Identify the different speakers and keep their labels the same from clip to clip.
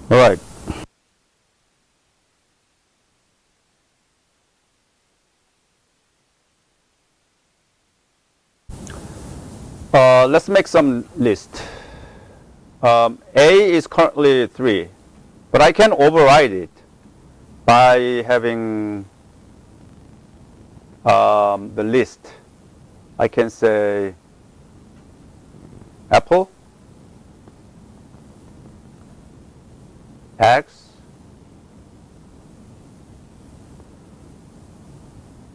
Speaker 1: All right. Let's make some list. A is currently 3, but I can override it by having the list. I can say apple, eggs,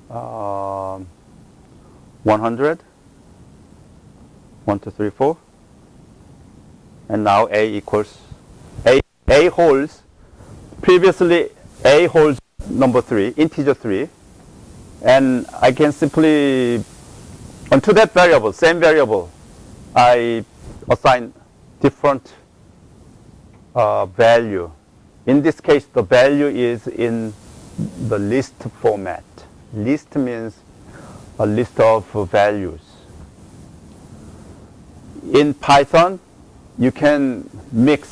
Speaker 1: 100, 1, 2, 3, 4, and now A equals A holds, previously A holds number 3, integer 3, and I can simply, onto that variable, same variable, I assign different value. In this case, the value is in the list format. List means a list of values. In Python, you can mix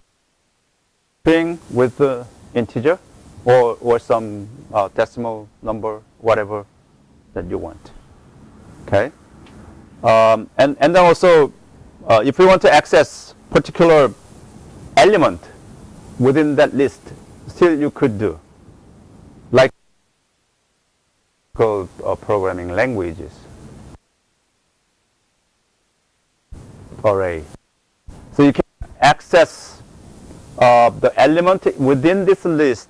Speaker 1: string with the integer or some decimal number, whatever that you want. Okay, and then also, if you want to access particular element within that list, still you could do, like programming languages, array. So you can access the element within this list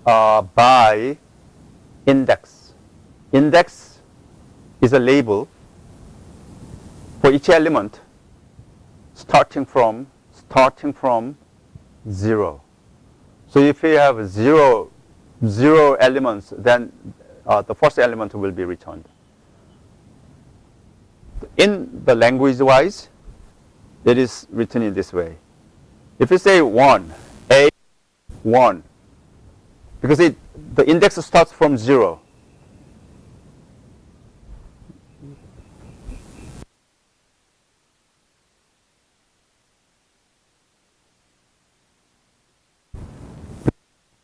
Speaker 1: by index. Index is a label for each element starting from 0. So if you have zero elements, then the first element will be returned. In the language wise, it is written in this way. If you say 1, A 1, because the index starts from 0.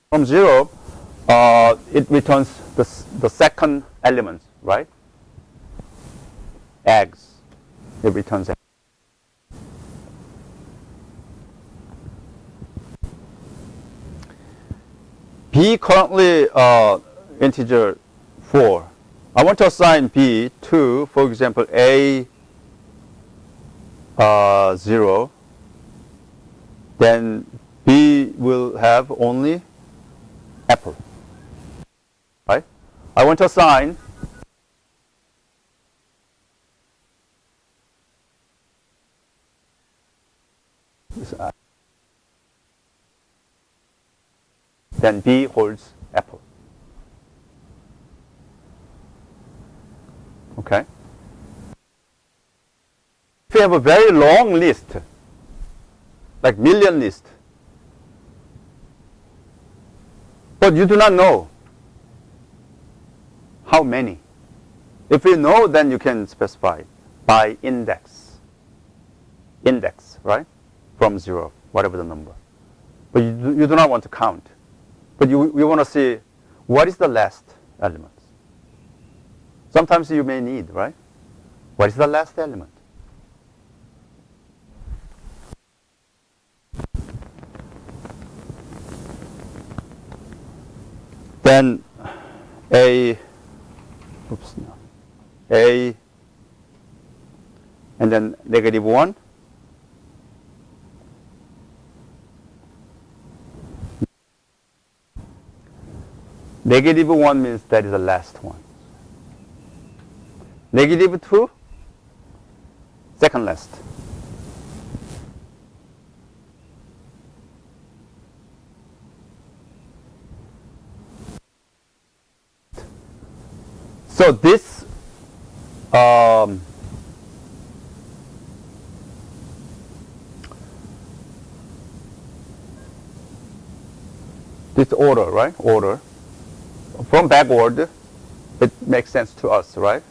Speaker 1: From 0, it returns the second element, right? Eggs. It returns eggs. B currently integer 4. I want to assign B to, for example, A 0. Then B will have only apple. Right? I want to assign then B holds apple. Okay? If you have a very long list, like million list, but you do not know how many. If you know, then you can specify by index. Index, right? From 0, whatever the number. But you do not want to count. But you want to see what is the last element. Sometimes you may need, right? What is the last element? Then A, A, and then -1. -1 means that is the last one. -2, second last. So this this order, right? Order. From backward, it makes sense to us, right?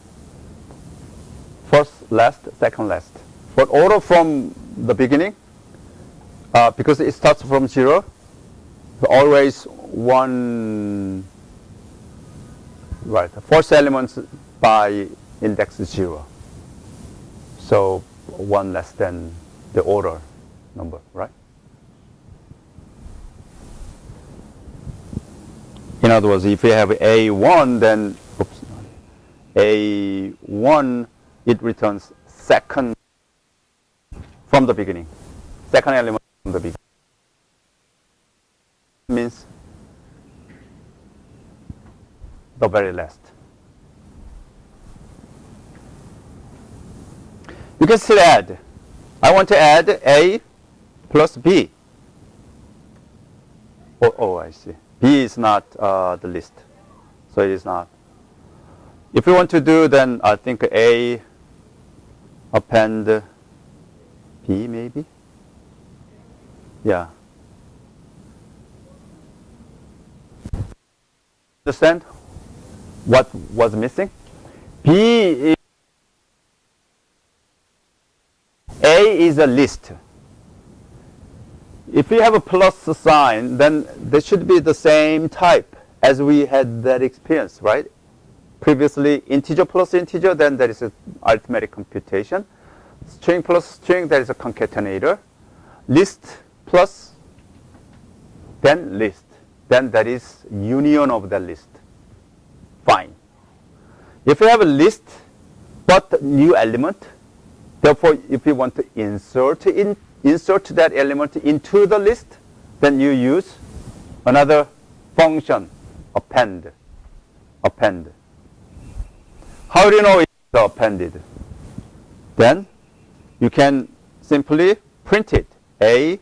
Speaker 1: First, last, second, last. But order from the beginning, because it starts from 0, always one, right, first elements by index 0. So 1 less than the order number, right? In other words, if you have A1, then A1, it returns second from the beginning. Second element from the beginning. Means the very last. You can still add. I want to add A plus B. Oh, I see. B is not the list. So it is not. If you want to do, then I think A append B maybe. Yeah. Understand what was missing? B is A is a list. If we have a plus sign, then there should be the same type as we had that experience, right? Previously, integer plus integer, then there is an arithmetic computation. String plus string, there is a concatenator. List plus, then list. Then that is union of the list. Fine. If you have a list, but new element, therefore, if you want to insert that element into the list, then you use another function, append. How do you know it's appended? Then you can simply print it. A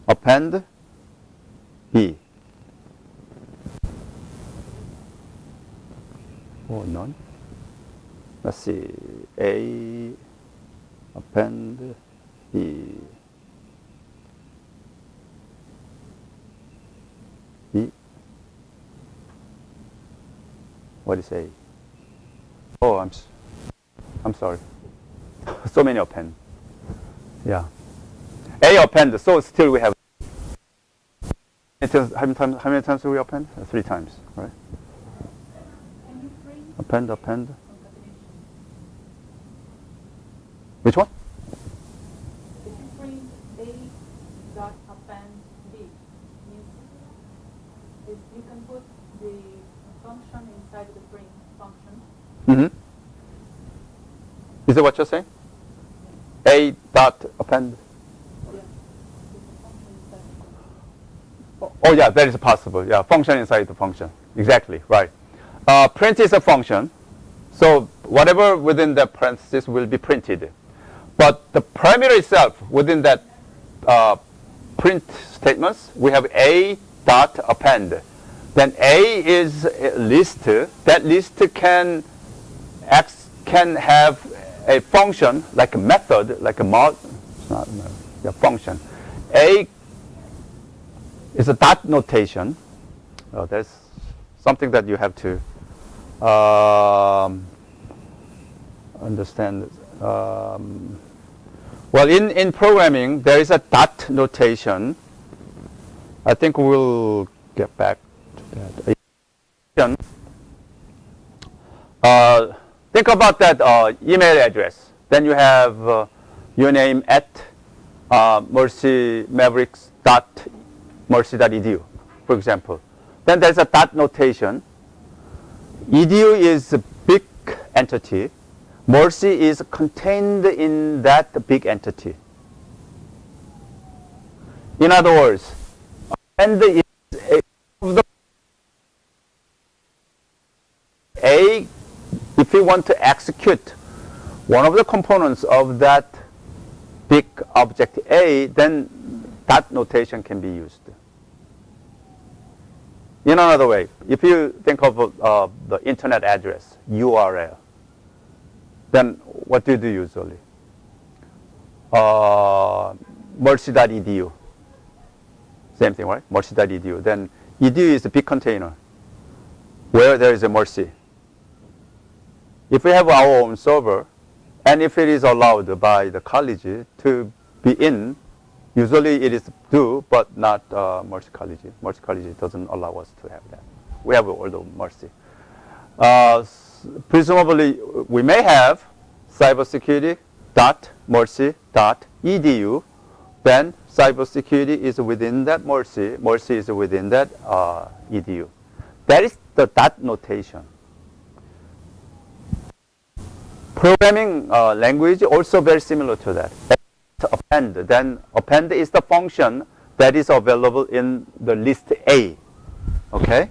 Speaker 1: append B. Oh, none. Let's see. A append B. B. What is A? Oh, I'm sorry. So many append. Yeah. A append. So still we have. How many times do we append? 3 times, right? Append. Which one?
Speaker 2: If you print A dot append B, means you can put the function inside the print function.
Speaker 1: Mm-hmm. Is that what you're saying? A dot append.
Speaker 2: Yeah.
Speaker 1: Oh yeah, that is possible. Yeah, function inside the function. Exactly, right. Print is a function, so whatever within the parenthesis will be printed. But the parameter itself within that print statements, we have A dot append. Then A is a list. That list can have a function like a method, like a function. A is a dot notation. That's something that you have to understand. Well, in programming, there is a dot notation. I think we'll get back to that. Think about that email address. Then you have your name at mercymavericks.mercy.edu, for example. Then there's a dot notation. Edu is a big entity. Mercy is contained in that big entity. In other words, append is A, if you want to execute one of the components of that big object A, then that notation can be used. In another way, if you think of the internet address, URL, then what do you do usually? Mercy.edu. Same thing, right? Mercy.edu. Then edu is a big container where there is a Mercy. If we have our own server, and if it is allowed by the college to be in Usually it is do, but not merge college. Merge college doesn't allow us to have that. We have all the mercy. Presumably, we may have cybersecurity.mercy.edu. Then cybersecurity is within that mercy. Mercy is within that edu. That is the dot notation. Programming language also very similar to that. Append. Then append is the function that is available in the list A. Okay.